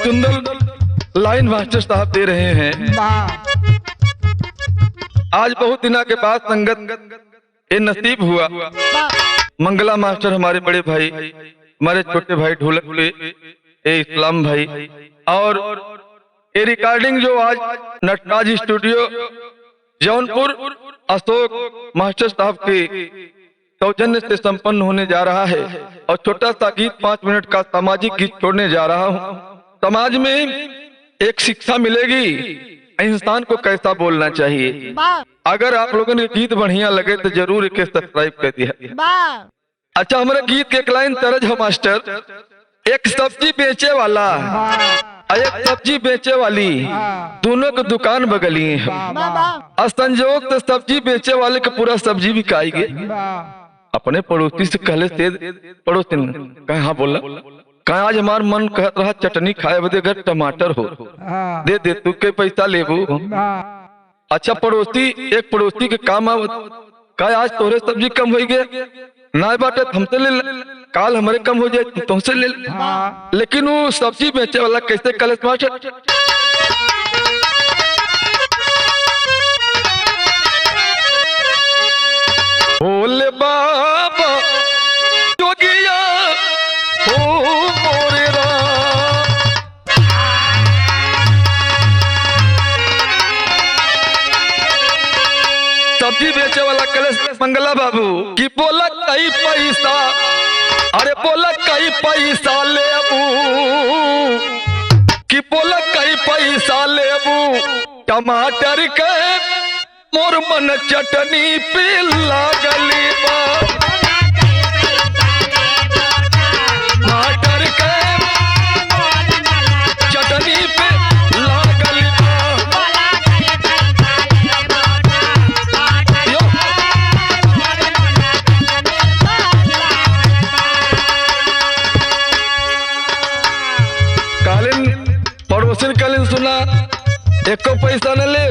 सुंदर line master साहब दे रहे हैं। आज बहुत दिनों के बाद संगत ये नसीब हुआ। मंगला मास्टर हमारे बड़े भाई, हमारे छोटे भाई ढोलक पे ए इस्लाम भाई, और ये रिकॉर्डिंग जो आज नटराज स्टूडियो जौनपुर अशोक मास्टर साहब के सौजन्य से संपन्न होने जा रहा है। और छोटा सा गीत 5 मिनट का सामाजिक गीत छोड़ने जा रहा हूँ। समाज में एक शिक्षा मिलेगी इंसान को कैसा बोलना चाहिए। अगर आप लोगों ने गीत बढ़िया लगे तो जरूर इसे सब्सक्राइब कर दिया। अच्छा, हमारे गीत के एक लाइन तरज है मास्टर। एक सब्जी बेचे वाला और एक सब्जी बेचे वाली, दोनों की दुकान बगली है। संजोग से सब्जी बेचे वाले के पूरा सब्जी भी खाएगी। अपने पड़ोसी से कहले से पड़ोसी कहा बोला कहा आज हमार मन कहत रहा चटनी खाए बदे अगर टमाटर हो दे दे तू के पैसा लेबू। अच्छा, पड़ोसी एक पड़ोसी के काम कहा आज तोरे सब्जी कम हो गए ना बाटे हमसे ले, काल हमारे कम हो जाए तुमसे ले। लेकिन वो सब्जी बेचे वाला कैसे कल मास्टर बोले बाबा जोगिया हो मोरे राम। सब्जी बेचे वाला कलेश मंगला बाबू की बोला कई पैसा, अरे बोला कई पैसा लेबू, की बोला कई पैसा लेबू टमाटर के मोर मन चटनी पे लागली बा। टमाटर के चटनी पे लागली बा। कालीन पड़ोसी कालीन सुना एको पैसा न ले,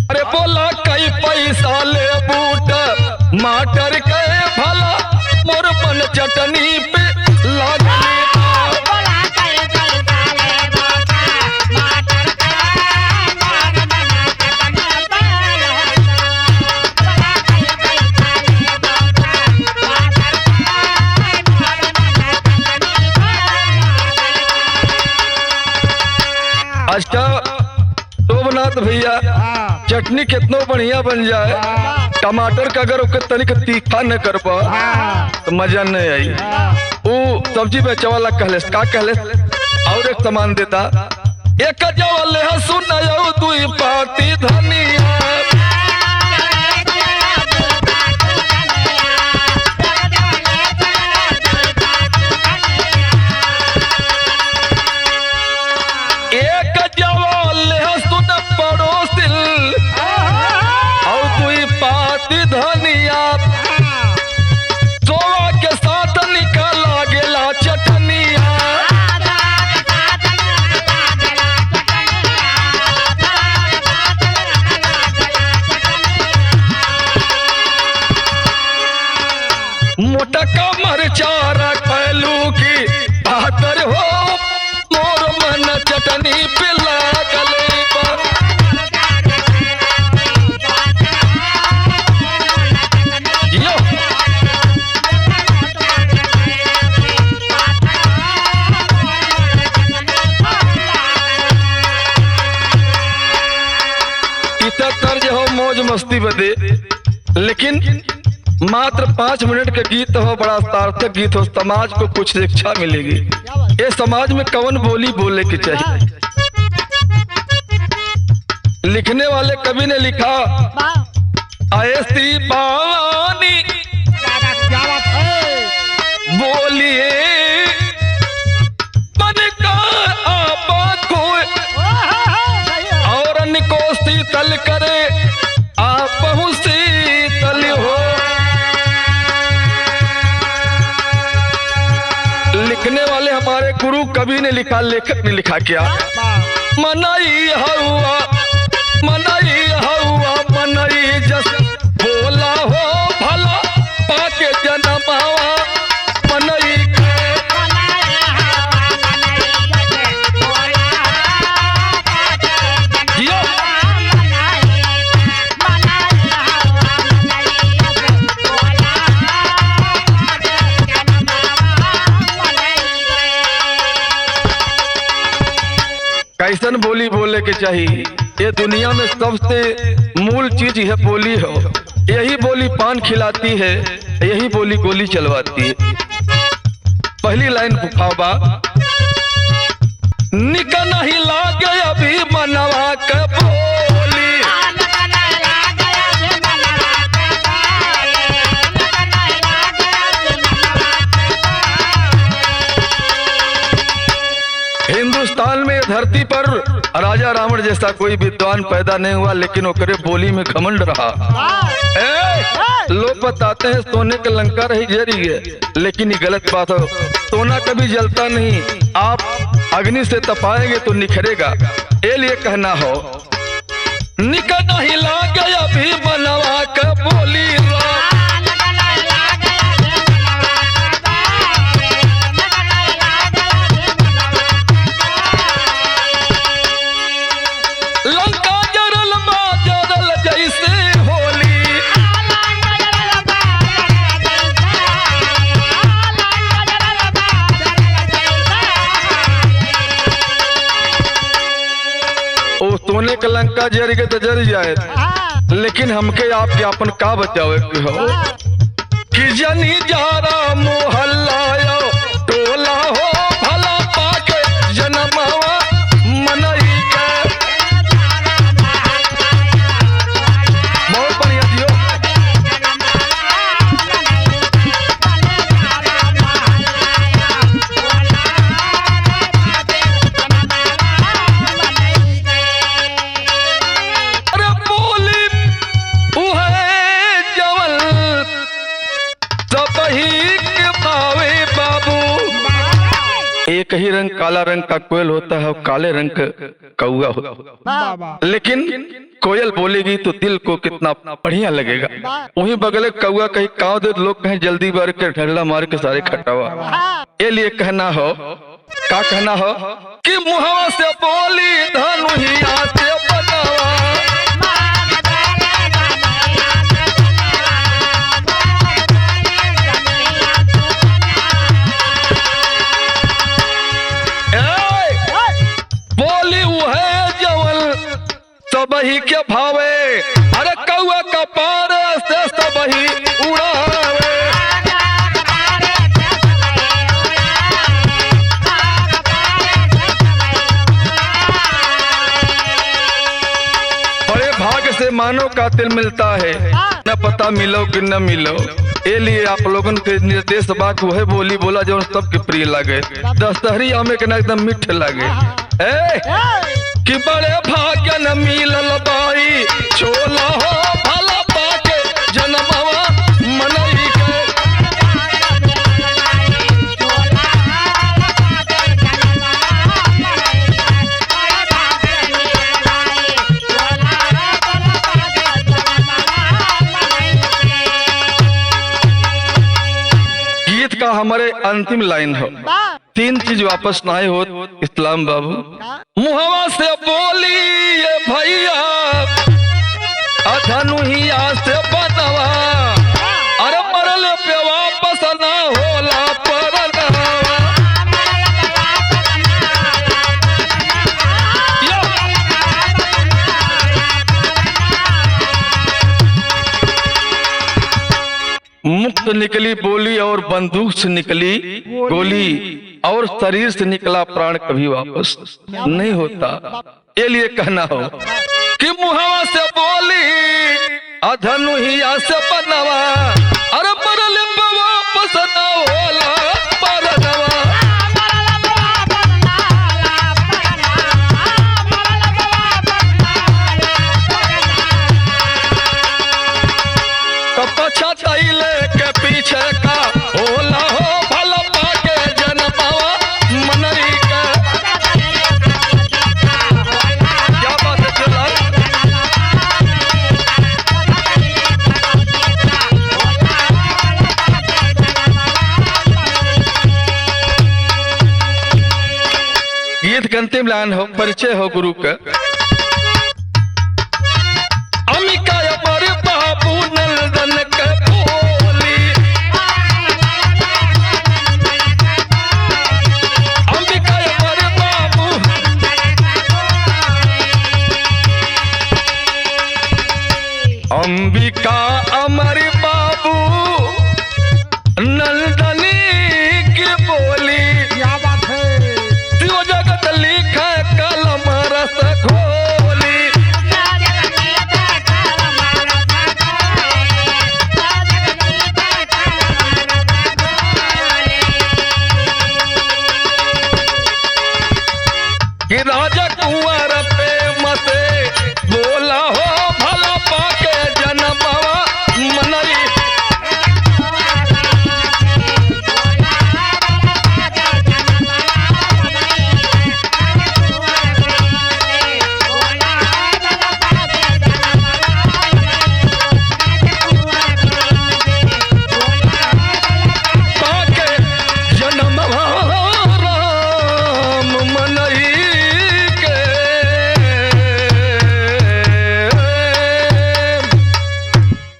अरे बोला कई पैसा ले बूटा माटर के भला मोर मन चटनी पे लागली। अच्छा शोभनाथ भैया, चटनी कितना बढ़िया बन जाए, टमाटर का अगर ओके तनिक तीखा न कर पा तो मजा नहीं आई। वो सब्जी बेचे वाला कहले का कहले और एक सामान देता, एक जवाले हसुन आयो दुई पाती धनिया। एक जवाले हसुन पड़ोसिल और दुई पाती धनिया, सोवा के साथ निकाला गेला चटनिया। मोटा का मरचारा पहलू की बहतर हो मोर मन चटनी पे लागले बा। तर्ज हो मौज मस्ती बदे, लेकिन मात्र 5 मिनट के गीत हो, बड़ा सार्थक गीत हो। समाज को कुछ शिक्षा मिलेगी। ये समाज में कौन बोली बोले की चाहिए। लिखने वाले कवि ने लिखा ऐसी पानी बोलिए मन का आपा को और को शीतल करे आप शीतल हो। लिखने वाले हमारे गुरु कवि ने लिखा, लेखक ने लिखा क्या, मनई हवा मनई जस बोला हो भला पाके जनमावा मनई के। कैसन बोली बोले के चाहिए। ये दुनिया में सबसे मूल चीज है बोली हो। यही बोली पान खिलाती है, यही बोली गोली चलवाती है। पहली लाइन बुखाबा निक नहीं लागे अभी मनवा के बोली, हिंदुस्तान में धरती पर राजा रावण जैसा कोई विद्वान पैदा नहीं हुआ, लेकिन ओकरे बोली में घमंड रहा। लोग बताते हैं सोने का लंका रही जरी है, लेकिन ये गलत बात हो। सोना कभी जलता नहीं, आप अग्नि से तपाएंगे तो निखरेगा। ये लिए कहना हो निक नहीं लागे अभी मनवा के बोली, लंका जरल माँ जरल जैसे होली, ओ सोने का लंका जर के तो जर जाए, लेकिन हमके आपके अपन का बचावे के हो कि जनी जारा मोहल्ला टोला हो भला पाके जनमवा मनई के। बहुत बढ़िया दियो। अरे बोली उहे जवल सबही के भावे बाबू। एक ही रंग काला रंग का कोयल होता है और काले रंग का कौआ होता है, लेकिन कोयल बोलेगी तो दिल को कितना बढ़िया लगेगा। वहीं बगले कौआ कहीं काव दे, लोग कहीं जल्दी बार के ढल्ला मार के सारे खटावा। ये लिए कहना हो का कहना हो कि मुहवा से बोली धनुहिया से बनावा, बोली उहे जवल सबही के भावे, अरे कौआ का पार से सबही उड़ावे। बड़े भाग से मानव का तिल मिलता है, न पता मिलो कि न मिलो। ये लिए आप लोगन के निर्देश बात वह बोली बोला जो सबके प्रिय लगे। दस्तहरी आमे के ना एकदम मीठ लगे। कि बड़े भाग्य न मिलल बाई छोला हो भला पाके जनमवा मनई के। गीत का हमारे अंतिम लाइन हो, तीन चीज वापस ना आए हो इस्लाम बाबू। मुहवा से बोली ये भैया धनुहिया से बनवा, अरे मरल पे वापस ना होला परनवा। मुक्त निकली बोली और बंदूक से निकली गोली, और शरीर से निकला प्राण कभी वापस नहीं होता। ये लिए कहना हो कि मुहवा से बोली धनुहिया से बनवा, अरे मरल पे वापस ना होला परनवा। पछा तैले के पीछे का होला हो भला पाके जनमवा मनई के। क्या बात है चला? गीत के अंतिम लाइन हो परिचय हो गुरु का। अमिका पर बाबू नंदन के बोली, अंबिका पर बाबू बीक